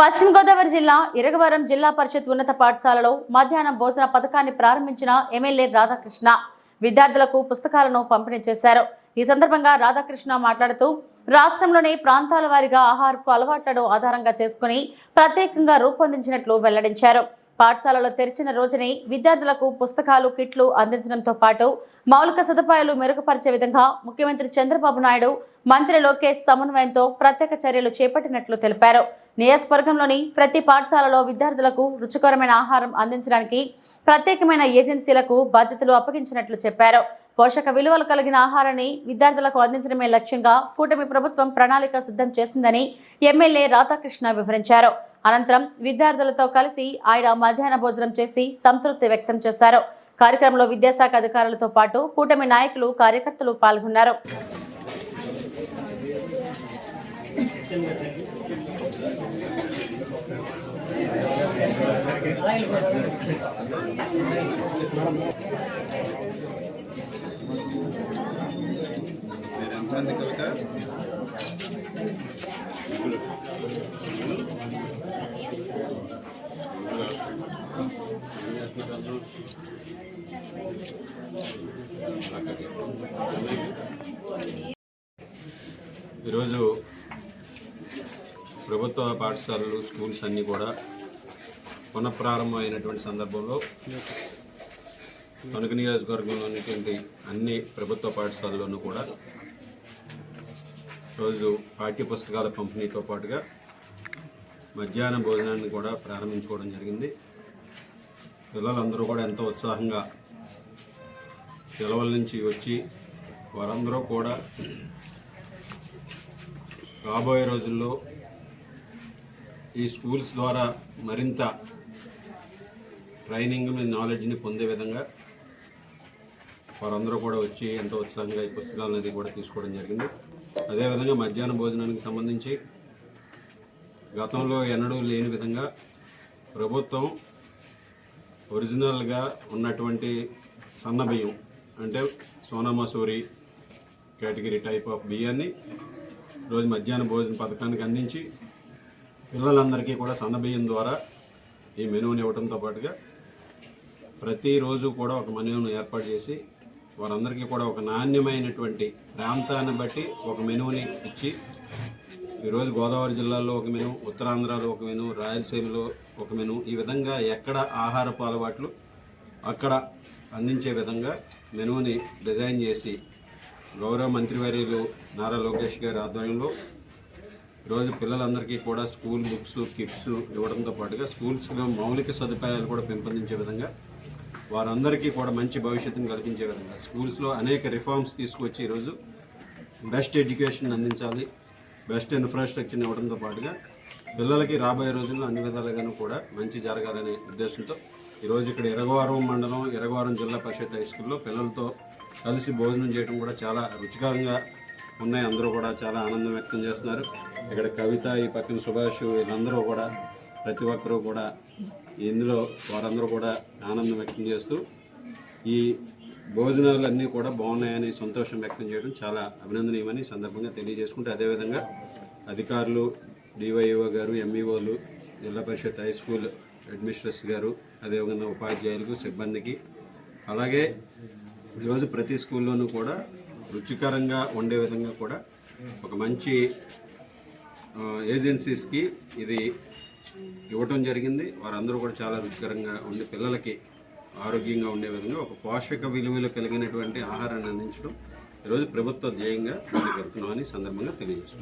పశ్చిమ గోదావరి జిల్లా ఇరగవరం జిల్లా పరిషత్ ఉన్నత పాఠశాలలో మధ్యాహ్నం భోజన పథకాన్ని ప్రారంభించిన ఎమ్మెల్యే రాధాకృష్ణ విద్యార్థులకు పుస్తకాలను పంపిణీ చేశారు. ఈ సందర్భంగా రాధాకృష్ణ మాట్లాడుతూ రాష్ట్రంలోని ప్రాంతాల వారీగా ఆహారపు అలవాట్లను ఆధారంగా చేసుకుని ప్రత్యేకంగా రూపొందించినట్లు వెల్లడించారు. పాఠశాలలో తెరిచిన రోజునే విద్యార్థులకు పుస్తకాలు, కిట్లు అందించడంతో పాటు మౌలిక సదుపాయాలు మెరుగుపరిచే విధంగా ముఖ్యమంత్రి చంద్రబాబు నాయుడు, మంత్రి లోకేష్ సమన్వయంతో ప్రత్యేక చర్యలు చేపట్టినట్లు తెలిపారు. నియోజకవర్గంలోని ప్రతి పాఠశాలలో విద్యార్థులకు రుచికరమైన ఆహారం అందించడానికి ప్రత్యేకమైన ఏజెన్సీలకు బాధ్యతలు అప్పగించినట్లు చెప్పారు. పోషక విలువలు కలిగిన ఆహారాన్ని విద్యార్థులకు అందించడమే లక్ష్యంగా కూటమి ప్రభుత్వం ప్రణాళిక సిద్ధం చేసిందని ఎమ్మెల్యే రాధాకృష్ణ వివరించారు. అనంతరం విద్యార్థులతో కలిసి ఆయన మధ్యాహ్న భోజనం చేసి సంతృప్తి వ్యక్తం చేశారు. కార్యక్రమంలో విద్యాశాఖ అధికారులతో పాటు కూటమి నాయకులు, కార్యకర్తలు పాల్గొన్నారు. ఈరోజు ప్రభుత్వ పాఠశాలలు, స్కూల్స్ అన్నీ కూడా పునఃప్రారంభమైనటువంటి సందర్భంలో తణుకు నియోజకవర్గంలోని అన్ని ప్రభుత్వ పాఠశాలల్లోనూ కూడా రోజు పాఠ్యపుస్తకాల పంపిణీతో పాటుగా మధ్యాహ్న భోజనాన్ని కూడా ప్రారంభించుకోవడం జరిగింది. పిల్లలందరూ కూడా ఎంతో ఉత్సాహంగా సెలవుల నుంచి వచ్చి వారందరూ కూడా రాబోయే రోజుల్లో ఈ స్కూల్స్ ద్వారా మరింత ట్రైనింగ్, నాలెడ్జ్ని పొందే విధంగా వారందరూ కూడా వచ్చి ఎంతో ఉత్సాహంగా ఈ పుస్తకాలను అది కూడా తీసుకోవడం జరిగింది. అదేవిధంగా మధ్యాహ్న భోజనానికి సంబంధించి గతంలో ఎన్నడూ లేని విధంగా ప్రభుత్వం ఒరిజినల్గా ఉన్నటువంటి సన్న బియ్యం, అంటే Sona Masuri category type of బియ్యాన్ని రోజు మధ్యాహ్న భోజన పథకానికి అందించి పిల్లలందరికీ కూడా సన్న బియ్యం ద్వారా ఈ మెనూని ఇవ్వడంతో పాటుగా ప్రతిరోజు కూడా ఒక మెనూను ఏర్పాటు చేసి వారందరికీ కూడా ఒక నాణ్యమైనటువంటి ప్రాంతాన్ని బట్టి ఒక మెనూని ఇచ్చి ఈరోజు గోదావరి జిల్లాలో ఒక మెనూ, ఉత్తరాంధ్రలో ఒక మెనూ, రాయలసీమలో ఒక మెనూ, ఈ విధంగా ఎక్కడ ఆహారపు అలవాట్లు అక్కడ అందించే విధంగా మెనూని డిజైన్ చేసి గౌరవ మంత్రివర్యులు నారా లోకేష్ గారి ఆధ్వర్యంలో ఈరోజు పిల్లలందరికీ కూడా స్కూల్ బుక్స్, కిట్స్ ఇవ్వడంతో పాటుగా స్కూల్స్లో మౌలిక సదుపాయాలు కూడా పెంపొందించే విధంగా వారందరికీ కూడా మంచి భవిష్యత్తును కల్పించే విధంగా స్కూల్స్లో అనేక రిఫార్మ్స్ తీసుకొచ్చి ఈరోజు బెస్ట్ ఎడ్యుకేషన్ అందించాలి, బెస్ట్ ఇన్ఫ్రాస్ట్రక్చర్ని ఇవ్వడంతో పాటుగా పిల్లలకి రాబోయే రోజుల్లో అన్ని విధాలుగాను కూడా మంచి జరగాలనే ఉద్దేశంతో ఈరోజు ఇక్కడ ఇరగవరం మండలం, ఇరగవరం జిల్లా పరిషత్ హై స్కూల్లో పిల్లలతో కలిసి భోజనం చేయడం కూడా చాలా రుచికరంగా ఉన్నాయి. అందరూ కూడా చాలా ఆనందం వ్యక్తం చేస్తున్నారు. ఇక్కడ కవిత, ఈ పక్కన సుభాష్, వీళ్ళందరూ కూడా ప్రతి ఒక్కరూ కూడా ఇందులో వారందరూ కూడా ఆనందం వ్యక్తం చేస్తూ ఈ భోజనాలన్నీ కూడా బాగున్నాయని సంతోషం వ్యక్తం చేయడం చాలా అభినందనీయమని సందర్భంగా తెలియజేసుకుంటే, అదేవిధంగా అధికారులు, డివైఓ గారు, ఎంఈఓలు, జిల్లా పరిషత్ హై స్కూల్ అడ్మినిస్ట్రేటర్స్ గారు, అదేవిధంగా ఉపాధ్యాయులకు, సిబ్బందికి, అలాగే ఈరోజు ప్రతి స్కూల్లోనూ కూడా రుచికరంగా ఉండే విధంగా కూడా ఒక మంచి ఏజెన్సీస్కి ఇది ఇవ్వటం జరిగింది. వారందరూ కూడా చాలా రుచికరంగా ఉండి పిల్లలకి ఆరోగ్యంగా ఉండే విధంగా ఒక పోషక విలువలు కలిగినటువంటి ఆహారాన్ని అందించడం ఈరోజు ప్రభుత్వ ధ్యేయంగా ముందుకు వెళ్తున్నామని సందర్భంగా తెలియజేస్తున్నాం.